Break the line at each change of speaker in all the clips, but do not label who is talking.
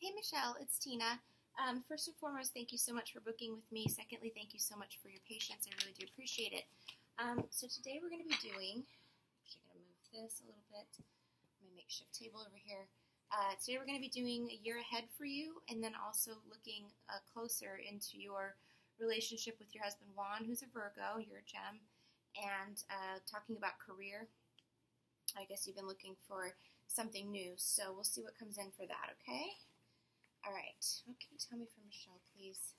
Hey Michelle, it's Tina. First and foremost, thank you so much for booking with me. Secondly, thank you so much for your patience. I really do appreciate it. So today we're going to be doing, I'm actually going to move this a little bit, my makeshift table over here. Today we're going to be doing a year ahead for you, and then also looking closer into your relationship with your husband Juan, who's a Virgo, you're a Gem, and talking about career. I guess you've been looking for something new, so we'll see what comes in for that, okay? All right, what can you tell me from Michelle, please?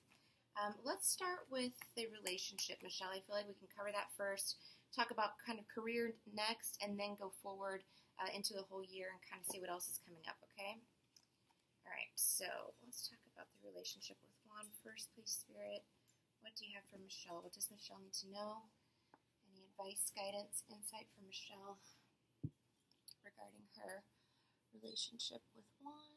Let's start with the relationship, Michelle. I feel like we can cover that first, talk about kind of career next, and then go forward into the whole year and kind of see what else is coming up, okay? All right, so let's talk about the relationship with Juan first, please, Spirit. What do you have for Michelle? What does Michelle need to know? Any advice, guidance, insight from Michelle regarding her relationship with Juan?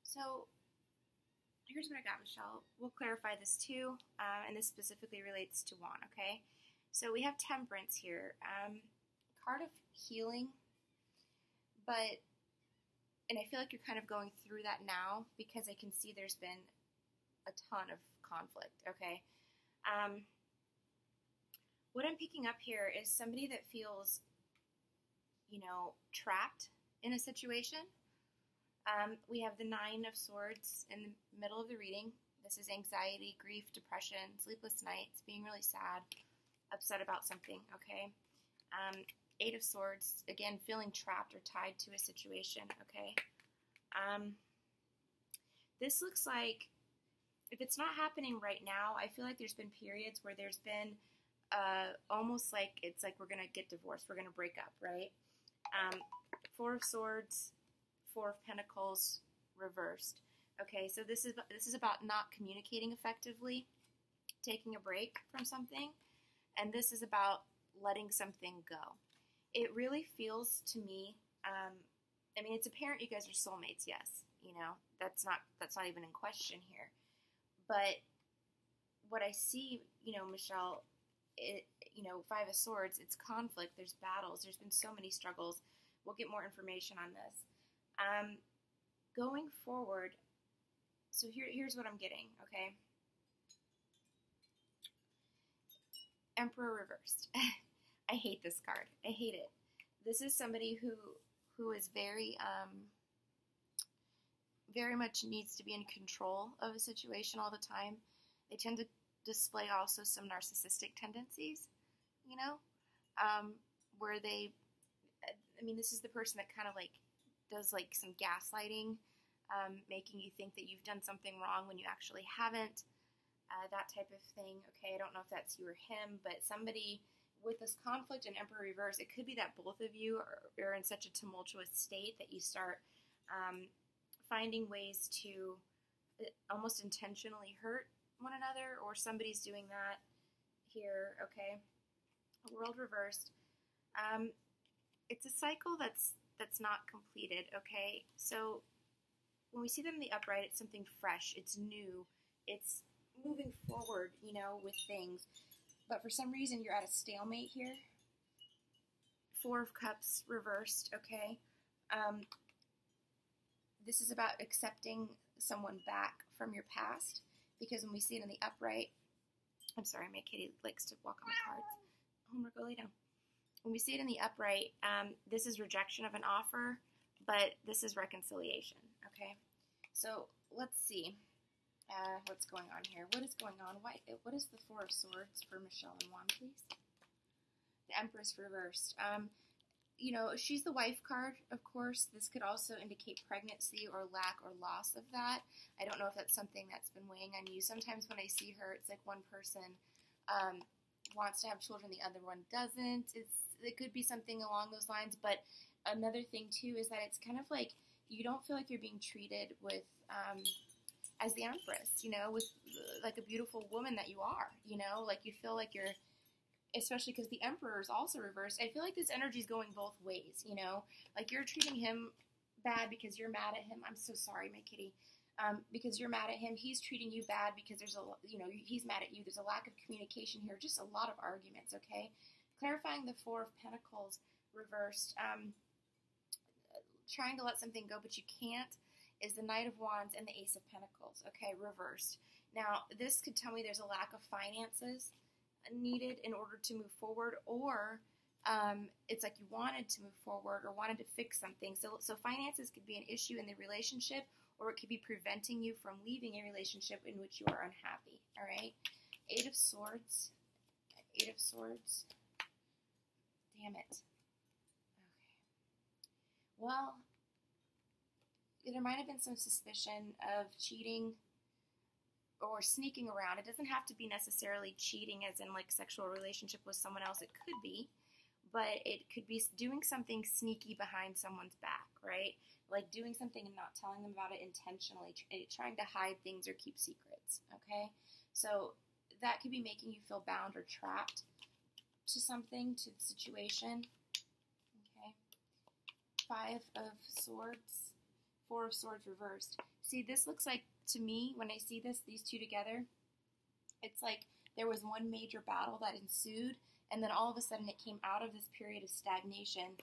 So here's what I got, Michelle. We'll clarify this too, and this specifically relates to Juan, okay? So we have Temperance here, card of healing, and I feel like you're kind of going through that now because I can see there's been a ton of conflict, okay? What I'm picking up here is somebody that feels, trapped in a situation. We have the Nine of Swords in the middle of the reading. This is anxiety, grief, depression, sleepless nights, being really sad, upset about something, okay? Eight of Swords, again, feeling trapped or tied to a situation, okay? This looks like, if it's not happening right now, I feel like there's been periods where there's been almost like it's like we're going to get divorced, we're going to break up, right? Four of Swords, Four of Pentacles reversed. Okay, so this is about not communicating effectively, taking a break from something, and this is about letting something go. It really feels to me, I mean, it's apparent you guys are soulmates, yes, that's not even in question here. But what I see, Michelle, Five of Swords, it's conflict, there's battles, there's been so many struggles. We'll get more information on this. Going forward, so here's what I'm getting, okay? Emperor reversed. I hate this card. I hate it. This is somebody who is very much needs to be in control of a situation all the time. They tend to display also some narcissistic tendencies, where this is the person that kind of like does like some gaslighting, making you think that you've done something wrong when you actually haven't, that type of thing. Okay, I don't know if that's you or him, but somebody with this conflict and Emperor reverse, it could be that both of you are in such a tumultuous state that you start finding ways to almost intentionally hurt one another, or somebody's doing that here, okay? World reversed. It's a cycle that's not completed, okay? So when we see them in the upright, it's something fresh, it's new, it's moving forward, with things. But for some reason, you're at a stalemate here. Four of Cups reversed, okay? This is about accepting someone back from your past, because when we see it in the upright, I'm sorry, my kitty likes to walk on my cards. Homer, go lay down. when we see it in the upright, this is rejection of an offer, but this is reconciliation, okay? So let's see what's going on here. What is going on? What is the Four of Swords for Michelle and Juan, please? The Empress reversed. You know, she's the wife card, of course. This could also indicate pregnancy or lack or loss of that. I don't know if that's something that's been weighing on you. Sometimes when I see her, it's like one person wants to have children, the other one doesn't. It could be something along those lines. But another thing, too, is that it's kind of like you don't feel like you're being treated with as the Empress, you know, with like a beautiful woman that you are, you know, like you feel like you're, especially because the Emperor is also reversed. I feel like this energy is going both ways, you know, like you're treating him bad because you're mad at him. I'm so sorry, my kitty. Because you're mad at him. He's treating you bad because there's he's mad at you. There's a lack of communication here. Just a lot of arguments, okay? Clarifying the Four of Pentacles reversed. Trying to let something go, but you can't, is the Knight of Wands and the Ace of Pentacles, okay, reversed. Now, this could tell me there's a lack of finances needed in order to move forward, or it's like you wanted to move forward or wanted to fix something. So finances could be an issue in the relationship, or it could be preventing you from leaving a relationship in which you are unhappy, all right? Eight of Swords. Eight of Swords. Damn it. Okay. Well, there might have been some suspicion of cheating or sneaking around. It doesn't have to be necessarily cheating as in like sexual relationship with someone else. It could be, but it could be doing something sneaky behind someone's back, right? Like doing something and not telling them about it intentionally, trying to hide things or keep secrets, okay? So that could be making you feel bound or trapped to something, to the situation, okay? Five of Swords, Four of Swords reversed. See, this looks like, to me, when I see this, these two together, it's like there was one major battle that ensued, and then all of a sudden it came out of this period of stagnation.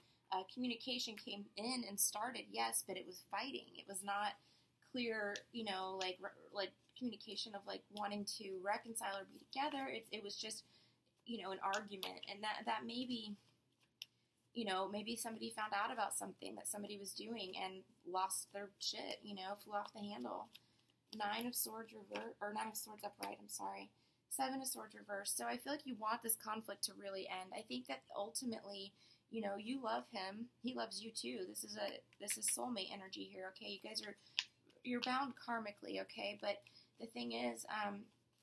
Communication came in and started, yes, but it was fighting. It was not clear, you know, like communication of like wanting to reconcile or be together. It was just, you know, an argument, and that maybe, you know, maybe somebody found out about something that somebody was doing and lost their shit, you know, flew off the handle. Nine of Swords upright, I'm sorry. Seven of Swords reversed. So I feel like you want this conflict to really end. I think that ultimately, you know, you love him. He loves you too. This is soulmate energy here, okay? You're bound karmically, okay? But the thing is,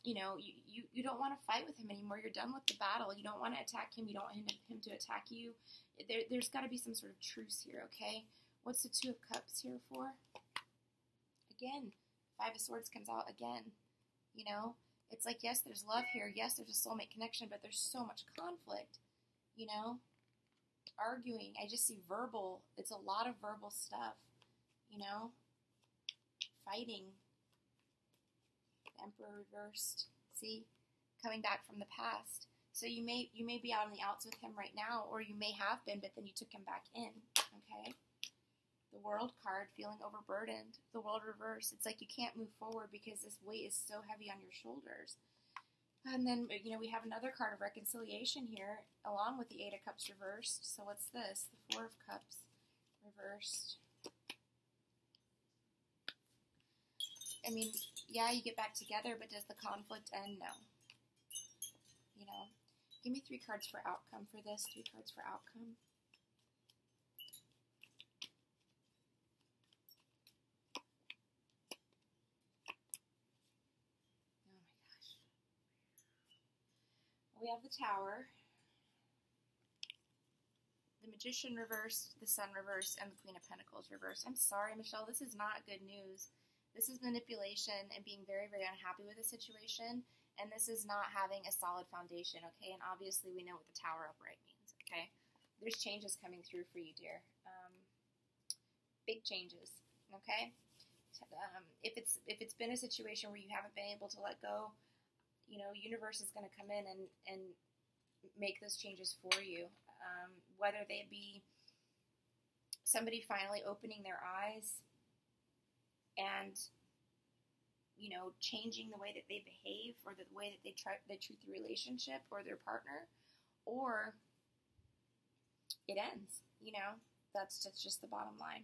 you know, you don't want to fight with him anymore. You're done with the battle. You don't want to attack him. You don't want him to attack you. There's got to be some sort of truce here, okay? What's the Two of Cups here for? Again, Five of Swords comes out again, you know? It's like, yes, there's love here. Yes, there's a soulmate connection, but there's so much conflict, you know? Arguing. I just see verbal. It's a lot of verbal stuff, you know? Fighting. The Emperor reversed. See? Coming back from the past. So you may be out on the outs with him right now, or you may have been, but then you took him back in, okay? The World card, feeling overburdened. The World reversed. It's like you can't move forward because this weight is so heavy on your shoulders. And then, you know, we have another card of reconciliation here, along with the Eight of Cups reversed. So what's this? The Four of Cups reversed. I mean, yeah, you get back together, but does the conflict end? No. You know, give me 3 cards for outcome for this. 3 cards for outcome. We have the Tower, the Magician reversed, the Sun reversed, and the Queen of Pentacles reversed. I'm sorry, Michelle, this is not good news. This is manipulation and being very, very unhappy with the situation, and this is not having a solid foundation, okay? And obviously we know what the Tower upright means, okay? There's changes coming through for you, dear. Big changes, okay? If it's been a situation where you haven't been able to let go, you know, universe is going to come in and make those changes for you. Whether they be somebody finally opening their eyes and, you know, changing the way that they behave or the way that they treat the relationship or their partner, or it ends, you know? That's just the bottom line.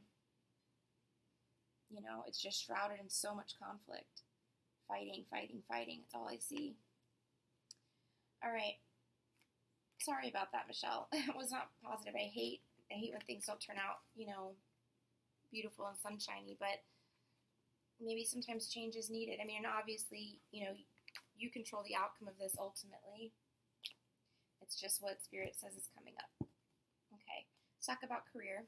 You know, it's just shrouded in so much conflict. Fighting, fighting, fighting. It's all I see. All right. Sorry about that, Michelle. It was not positive. I hate when things don't turn out, you know, beautiful and sunshiny, but maybe sometimes change is needed. I mean, obviously, you know, you control the outcome of this ultimately. It's just what Spirit says is coming up. Okay. Let's talk about career.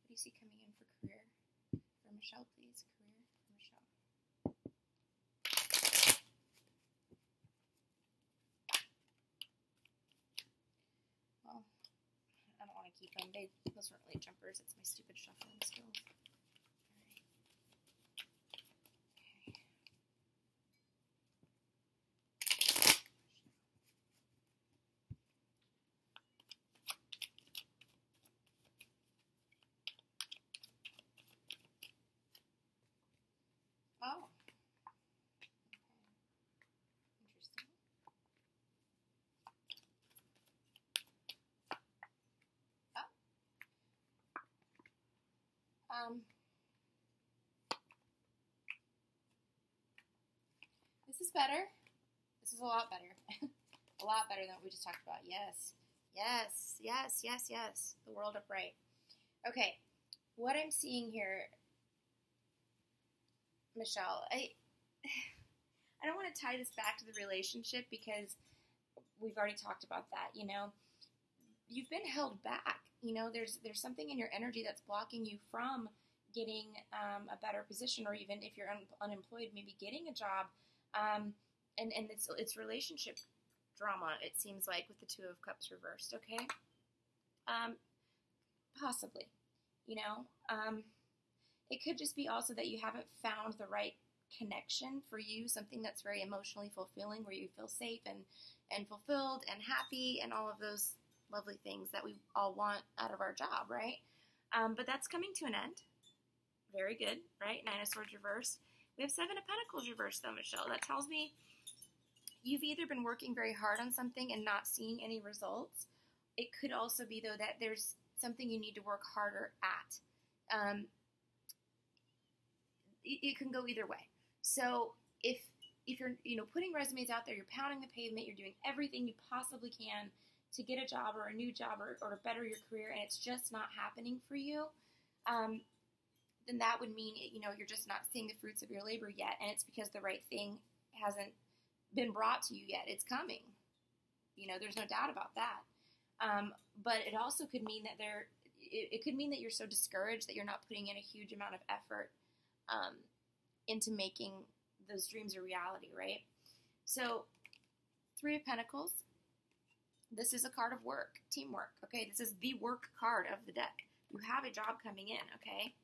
What do you see coming in for career? For Michelle, please. Career for Michelle. Well, I don't want to keep them. Those weren't really jumpers. It's my stupid shuffling skills. Oh. Interesting. This is better. This is a lot better. A lot better than what we just talked about. Yes. Yes. Yes. Yes. Yes. The world upright. Okay. What I'm seeing here, Michelle, I don't want to tie this back to the relationship because we've already talked about that, you know. You've been held back. You know, there's something in your energy that's blocking you from getting a better position, or even if you're unemployed, maybe getting a job. And it's relationship drama, it seems like, with the Two of Cups reversed, okay? Possibly, you know. It could just be also that you haven't found the right connection for you, something that's very emotionally fulfilling, where you feel safe and fulfilled and happy and all of those lovely things that we all want out of our job, right? But that's coming to an end. Very good, right? Nine of Swords reversed. We have Seven of Pentacles reversed, though, Michelle. That tells me you've either been working very hard on something and not seeing any results. It could also be, though, that there's something you need to work harder at. It can go either way. So if you're, you know, putting resumes out there, you're pounding the pavement, you're doing everything you possibly can to get a job or a new job or to better your career, and it's just not happening for you, then that would mean, you know, you're just not seeing the fruits of your labor yet, and it's because the right thing hasn't been brought to you yet. It's coming. You know, there's no doubt about that. But it also could mean that it could mean that you're so discouraged that you're not putting in a huge amount of effort into making those dreams a reality, right? So, Three of Pentacles. This is a card of work, teamwork, okay? This is the work card of the deck. You have a job coming in, okay?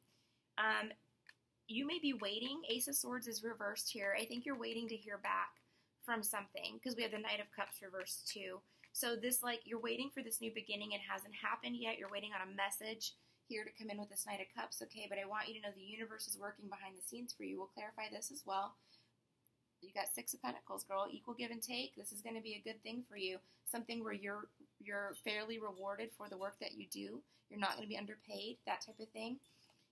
You may be waiting. Ace of Swords is reversed here. I think you're waiting to hear back from something because we have the Knight of Cups reversed too. So this, like, you're waiting for this new beginning. It hasn't happened yet. You're waiting on a message here to come in with this Knight of Cups, okay? But I want you to know the universe is working behind the scenes for you. We'll clarify this as well. You got Six of Pentacles, girl. Equal give and take. This is going to be a good thing for you. Something where you're fairly rewarded for the work that you do. You're not going to be underpaid, that type of thing.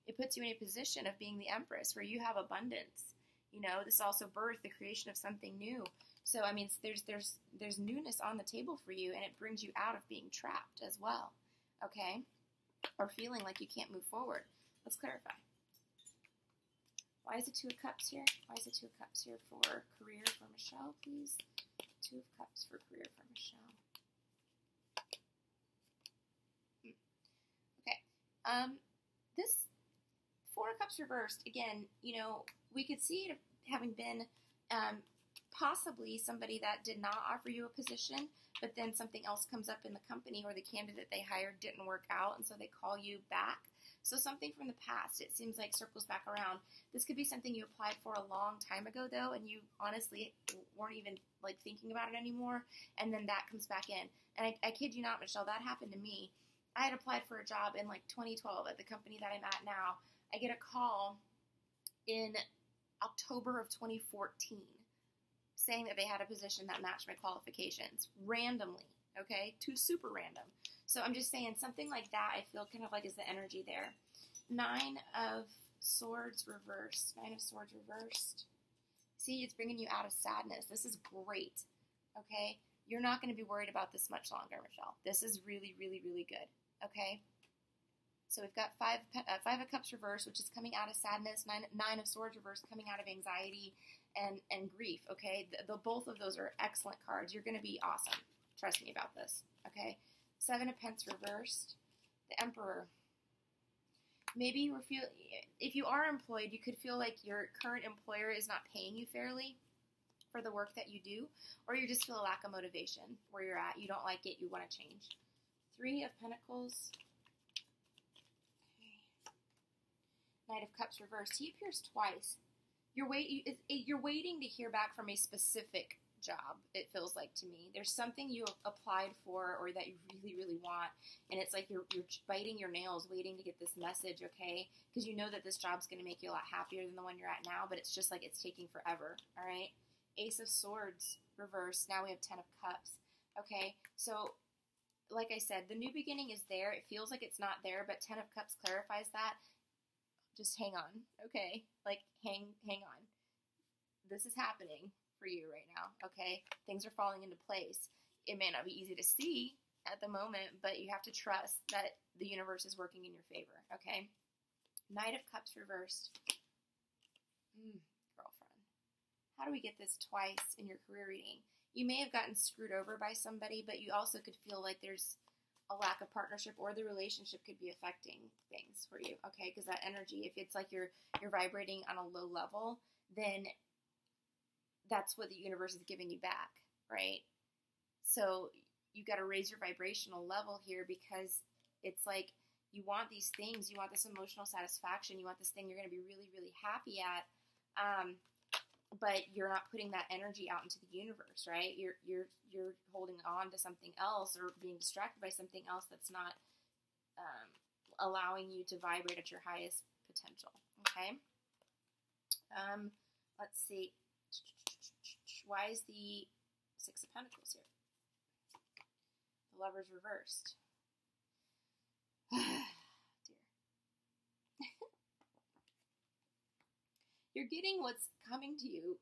It puts you in a position of being the Empress where you have abundance. You know, this also birthed the creation of something new. So, I mean, there's newness on the table for you, and it brings you out of being trapped as well, okay? Or feeling like you can't move forward. Let's clarify. Why is the Two of Cups here? Why is the Two of Cups here for career for Michelle, please? Two of Cups for career for Michelle. Okay. This Four of Cups reversed, again, you know, we could see it having been possibly somebody that did not offer you a position, but then something else comes up in the company or the candidate they hired didn't work out, and so they call you back. So something from the past, it seems like circles back around. This could be something you applied for a long time ago, though, and you honestly weren't even like thinking about it anymore, and then that comes back in. And I kid you not, Michelle, that happened to me. I had applied for a job in like 2012 at the company that I'm at now. I get a call in October of 2014 saying that they had a position that matched my qualifications randomly, okay? Too super random. So I'm just saying something like that I feel kind of like is the energy there. 9 of Swords reversed. 9 of Swords reversed. See, it's bringing you out of sadness. This is great, okay? You're not going to be worried about this much longer, Michelle. This is really, really, really good, okay? So we've got 5 of Cups reversed, which is coming out of sadness. 9 of Swords reversed, coming out of anxiety and grief, okay? Both of those are excellent cards. You're going to be awesome. Trust me about this, okay? 7 of Pentacles reversed. The Emperor. Maybe you feel, if you are employed, you could feel like your current employer is not paying you fairly for the work that you do, or you just feel a lack of motivation where you're at. You don't like it. You want to change. 3 of Pentacles. Okay. Knight of Cups reversed. He appears twice. You're waiting to hear back from a specific job, it feels like to me. There's something you applied for or that you really, really want, and it's like you're biting your nails waiting to get this message, okay? Because you know that this job's going to make you a lot happier than the one you're at now, but it's just like it's taking forever, all right? Ace of Swords reversed. Now we have 10 of Cups, okay? So, like I said, the new beginning is there. It feels like it's not there, but 10 of Cups clarifies that. Just hang on, okay? Like, hang on. This is happening for you right now, okay? Things are falling into place. It may not be easy to see at the moment, but you have to trust that the universe is working in your favor, okay? Knight of Cups reversed. Girlfriend. How do we get this twice in your career reading? You may have gotten screwed over by somebody, but you also could feel like there's a lack of partnership, or the relationship could be affecting things for you, okay? Because that energy, if it's like you're vibrating on a low level, then that's what the universe is giving you back, right? So you got to raise your vibrational level here, because it's like you want these things, you want this emotional satisfaction, you want this thing you're going to be really, really happy at, but you're not putting that energy out into the universe, right? You're holding on to something else or being distracted by something else that's not allowing you to vibrate at your highest potential, okay? Let's see. Why is the 6 of Pentacles here? The Lover's reversed. Dear. You're getting what's coming to you,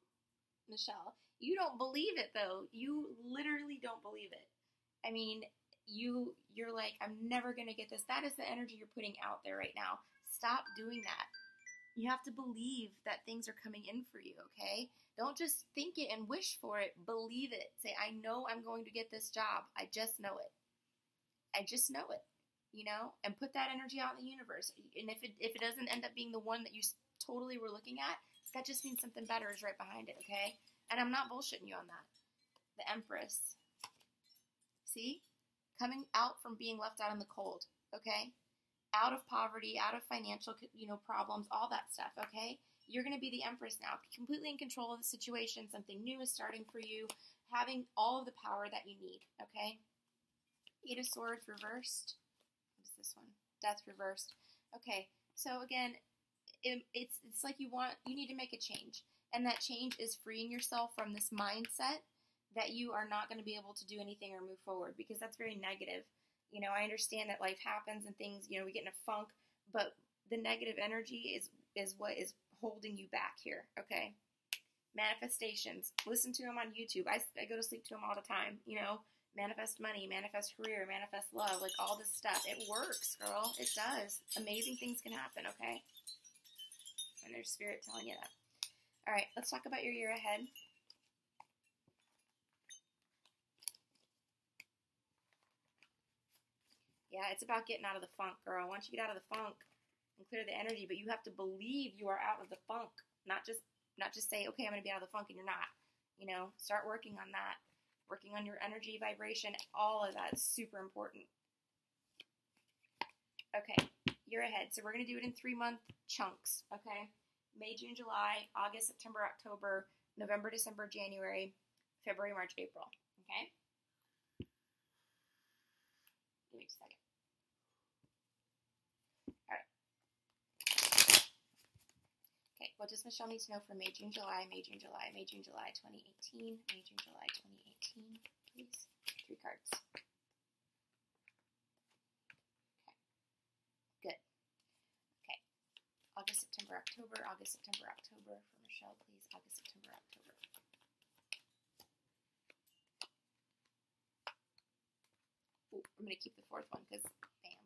Michelle. You don't believe it, though. You literally don't believe it. I mean, you're like, I'm never going to get this. That is the energy you're putting out there right now. Stop doing that. You have to believe that things are coming in for you, okay? Don't just think it and wish for it. Believe it. Say, I know I'm going to get this job. I just know it. I just know it, you know? And put that energy out in the universe. And if it doesn't end up being the one that you totally were looking at, that just means something better is right behind it, okay? And I'm not bullshitting you on that. The Empress. See? Coming out from being left out in the cold, okay? Out of poverty, out of financial, problems, all that stuff, okay? You're going to be the Empress now, completely in control of the situation. Something new is starting for you, having all of the power that you need, okay? 8 of Swords reversed. What is this one? Death reversed. Okay, so again, it's like you need to make a change. And that change is freeing yourself from this mindset that you are not going to be able to do anything or move forward, because that's very negative. I understand that life happens and things, we get in a funk, but the negative energy is what is holding you back here, okay? Manifestations. Listen to them on YouTube. I go to sleep to them all the time, Manifest money, manifest career, manifest love, like all this stuff. It works, girl. It does. Amazing things can happen, okay? And there's spirit telling you that. All right, let's talk about your year ahead. Yeah, it's about getting out of the funk, girl. Once you get out of the funk and clear the energy, but you have to believe you are out of the funk, not just say, okay, I'm going to be out of the funk, and you're not. Start working on that. Working on your energy, vibration, all of that is super important. Okay, year ahead. So we're going to do it in 3-month chunks, okay? May, June, July, August, September, October, November, December, January, February, March, April, okay? Give me a second. All right. Okay, what does Michelle need to know for May, June, July, May, June, July, May, June, July, 2018, May, June, July, 2018, please? 3 cards. August, September, October, August, September, October. For Michelle, please. August, September, October. Ooh, I'm going to keep the 4th one because, bam.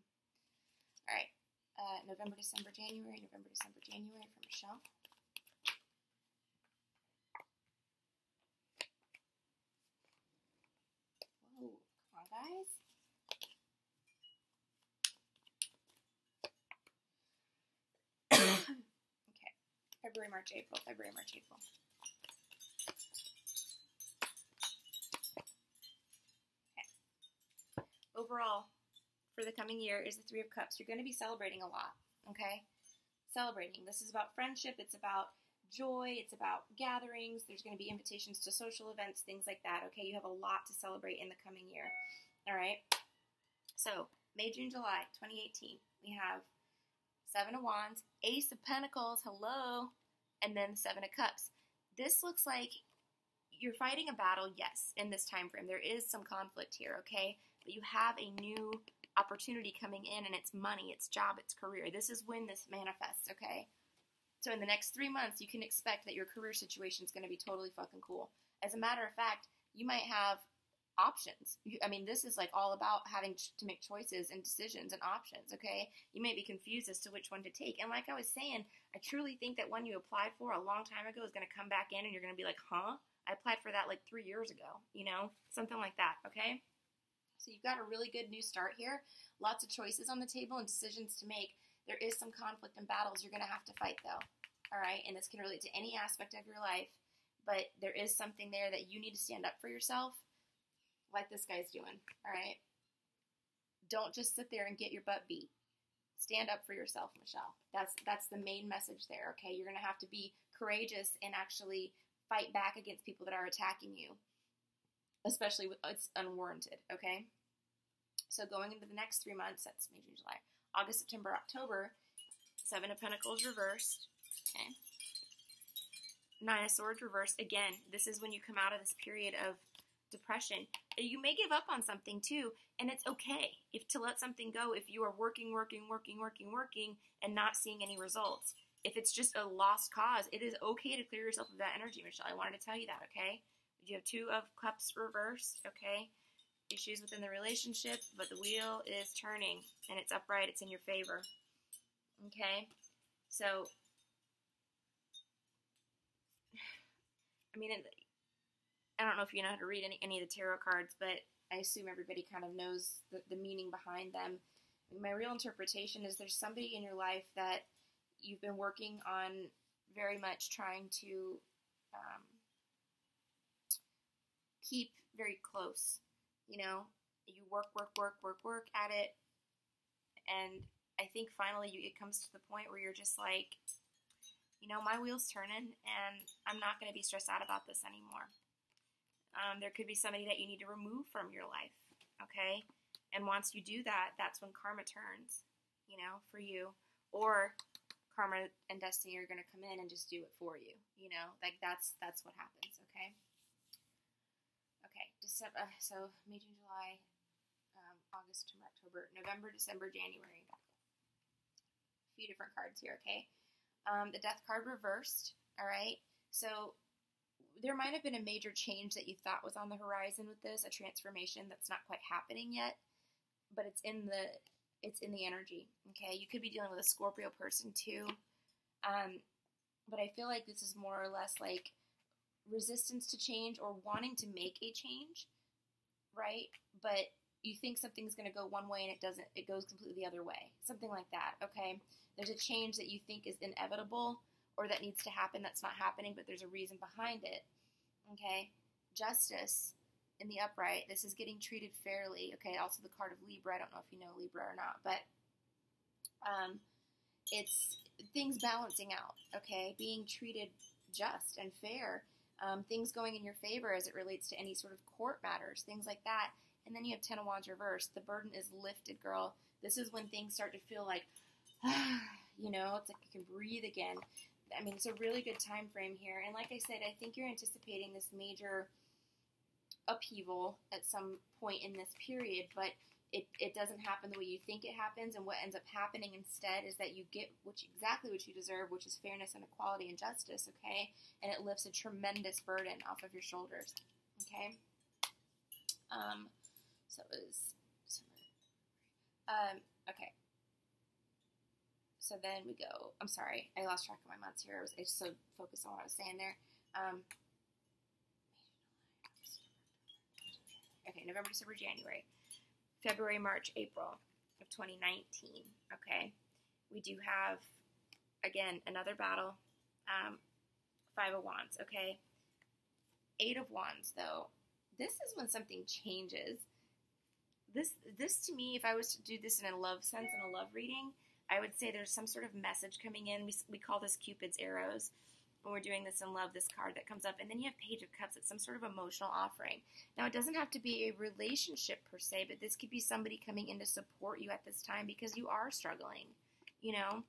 All right. November, December, January. November, December, January for Michelle. Whoa. Come on, guys. Okay, February, March, April, February, March, April. Okay. Overall, for the coming year is the 3 of Cups. You're going to be celebrating a lot, okay? Celebrating. This is about friendship. It's about joy. It's about gatherings. There's going to be invitations to social events, things like that, okay? You have a lot to celebrate in the coming year, all right? So, May, June, July, 2018, we have 7 of Wands, Ace of Pentacles, hello, and then 7 of Cups. This looks like you're fighting a battle, yes, in this time frame. There is some conflict here, okay? But you have a new opportunity coming in, and it's money, it's job, it's career. This is when this manifests, okay? So in the next 3 months, you can expect that your career situation is going to be totally fucking cool. As a matter of fact, you might have options. This is like all about having to make choices and decisions and options, okay? You may be confused as to which one to take. And like I was saying, I truly think that one you applied for a long time ago is going to come back in and you're going to be like, huh? I applied for that like 3 years ago, something like that, okay? So you've got a really good new start here. Lots of choices on the table and decisions to make. There is some conflict and battles you're going to have to fight, though, all right? And this can relate to any aspect of your life, but there is something there that you need to stand up for yourself, like this guy's doing, all right? Don't just sit there and get your butt beat. Stand up for yourself, Michelle. That's the main message there, okay? You're going to have to be courageous and actually fight back against people that are attacking you, especially when it's unwarranted, okay? So going into the next 3 months, that's May, June, July, August, September, October, 7 of Pentacles reversed, okay? 9 of Swords reversed. Again, this is when you come out of this period of depression. You may give up on something too, and it's okay if to let something go if you are working, and not seeing any results. If it's just a lost cause, it is okay to clear yourself of that energy, Michelle. I wanted to tell you that, okay? You have 2 of Cups reversed, okay? Issues within the relationship, but the wheel is turning, and it's upright. It's in your favor, okay? So, I don't know if you know how to read any of the tarot cards, but I assume everybody kind of knows the meaning behind them. My real interpretation is there's somebody in your life that you've been working on very much trying to keep very close. You work at it, and I think finally it comes to the point where you're just like, my wheel's turning, and I'm not going to be stressed out about this anymore. There could be somebody that you need to remove from your life, okay? And once you do that, that's when karma turns, for you. Or karma and destiny are going to come in and just do it for you, Like, that's what happens, okay? Okay, December, so May, June, July, August, September, October, November, December, January. A few different cards here, okay? The Death card reversed, all right? So there might have been a major change that you thought was on the horizon with this, a transformation that's not quite happening yet, but it's in the energy, okay? You could be dealing with a Scorpio person too, but I feel like this is more or less like resistance to change or wanting to make a change, right? But you think something's going to go one way and it doesn't, it goes completely the other way, something like that, okay? There's a change that you think is inevitable or that needs to happen that's not happening, but there's a reason behind it. Okay? Justice in the upright. This is getting treated fairly. Okay? Also the card of Libra. I don't know if you know Libra or not, but it's things balancing out. Okay? Being treated just and fair. Things going in your favor as it relates to any sort of court matters, things like that. And then you have Ten of Wands reversed. The burden is lifted, girl. This is when things start to feel like, you know, it's like you can breathe again. I mean, it's a really good time frame here. And like I said, I think you're anticipating this major upheaval at some point in this period, but it doesn't happen the way you think it happens. And what ends up happening instead is that you get exactly what you deserve, which is fairness and equality and justice, okay? And it lifts a tremendous burden off of your shoulders, okay? So it was, okay. So then we go, I'm sorry, I lost track of my months here. I was just so focused on what I was saying there. Okay, November, December, January, February, March, April of 2019, okay? We do have, again, another battle, Five of Wands, okay? Eight of Wands, though. This is when something changes. This to me, if I was to do this in a love sense, in a love reading, I would say there's some sort of message coming in. We call this Cupid's arrows when we're doing this in love, this card that comes up. And then you have Page of Cups. It's some sort of emotional offering. Now, it doesn't have to be a relationship per se, but this could be somebody coming in to support you at this time because you are struggling. You know,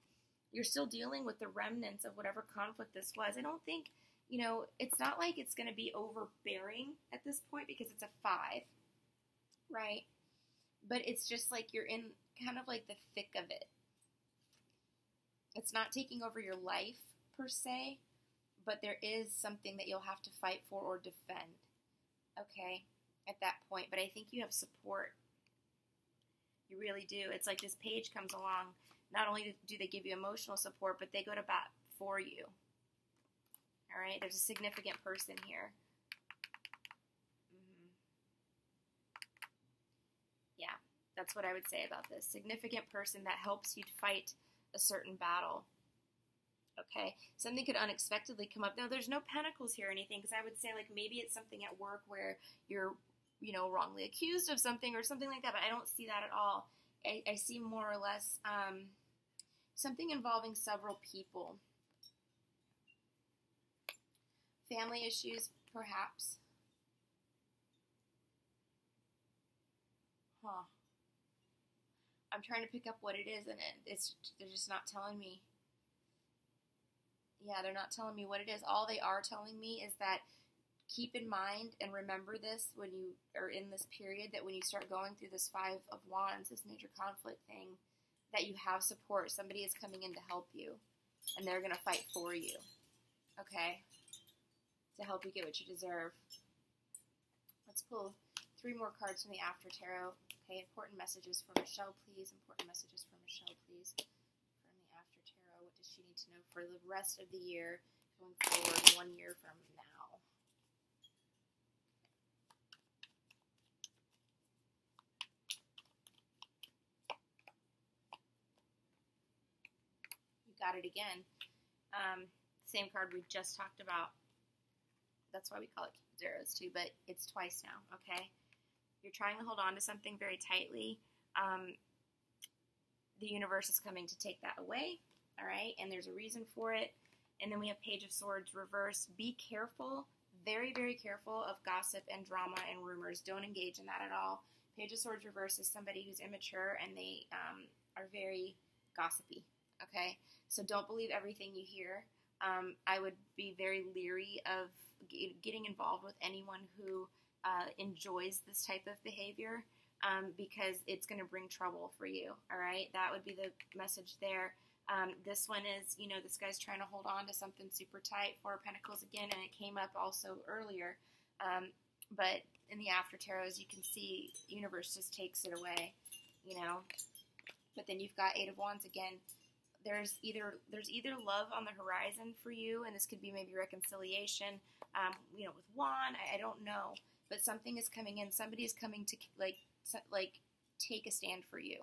you're still dealing with the remnants of whatever conflict this was. I don't think, you know, it's not like it's going to be overbearing at this point because it's a 5, right? But it's just like you're in kind of like the thick of it. It's not taking over your life per se, but there is something that you'll have to fight for or defend, okay, at that point. But I think you have support. You really do. It's like this page comes along. Not only do they give you emotional support, but they go to bat for you. All right? There's a significant person here. Yeah, that's what I would say about this. Significant person that helps you fight a certain battle. Okay, something could unexpectedly come up. Now, there's no pentacles here or anything, because I would say, like, maybe it's something at work where you're, you know, wrongly accused of something or something like that, but I don't see that at all. I see more or less something involving several people. Family issues, perhaps. Huh. I'm trying to pick up what it is, and they're just not telling me. Yeah, they're not telling me what it is. All they are telling me is that keep in mind and remember this when you are in this period, that when you start going through this Five of Wands, this major conflict thing, that you have support. Somebody is coming in to help you, and they're going to fight for you, okay, to help you get what you deserve. Let's pull 3 more cards from the After Tarot. Okay, important messages for Michelle, please. Important messages for Michelle, please. From the After Tarot, what does she need to know for the rest of the year, going forward 1 year from now? You got it again. Same card we just talked about. That's why we call it Cupid's arrows too, but it's twice now, okay? You're trying to hold on to something very tightly. The universe is coming to take that away, all right? And there's a reason for it. And then we have Page of Swords reverse. Be careful, very, very careful of gossip and drama and rumors. Don't engage in that at all. Page of Swords reverse is somebody who's immature and they are very gossipy, okay? So don't believe everything you hear. I would be very leery of getting involved with anyone who enjoys this type of behavior because it's going to bring trouble for you, all right? That would be the message there. This one is, you know, this guy's trying to hold on to something super tight. 4 of Pentacles again, and it came up also earlier. But in the After Tarot, as you can see, the universe just takes it away, you know? But then you've got 8 of Wands again. There's either love on the horizon for you, and this could be maybe reconciliation, you know, with Juan. I don't know, but something is coming in. Somebody is coming to like take a stand for you.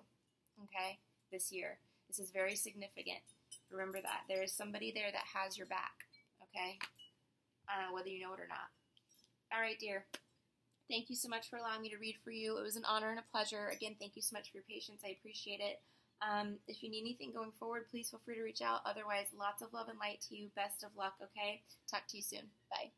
Okay, this year. This is very significant. Remember that there is somebody there that has your back. Okay, whether you know it or not. All right, dear. Thank you so much for allowing me to read for you. It was an honor and a pleasure. Again, thank you so much for your patience. I appreciate it. If you need anything going forward, please feel free to reach out. Otherwise, lots of love and light to you. Best of luck, okay? Talk to you soon. Bye.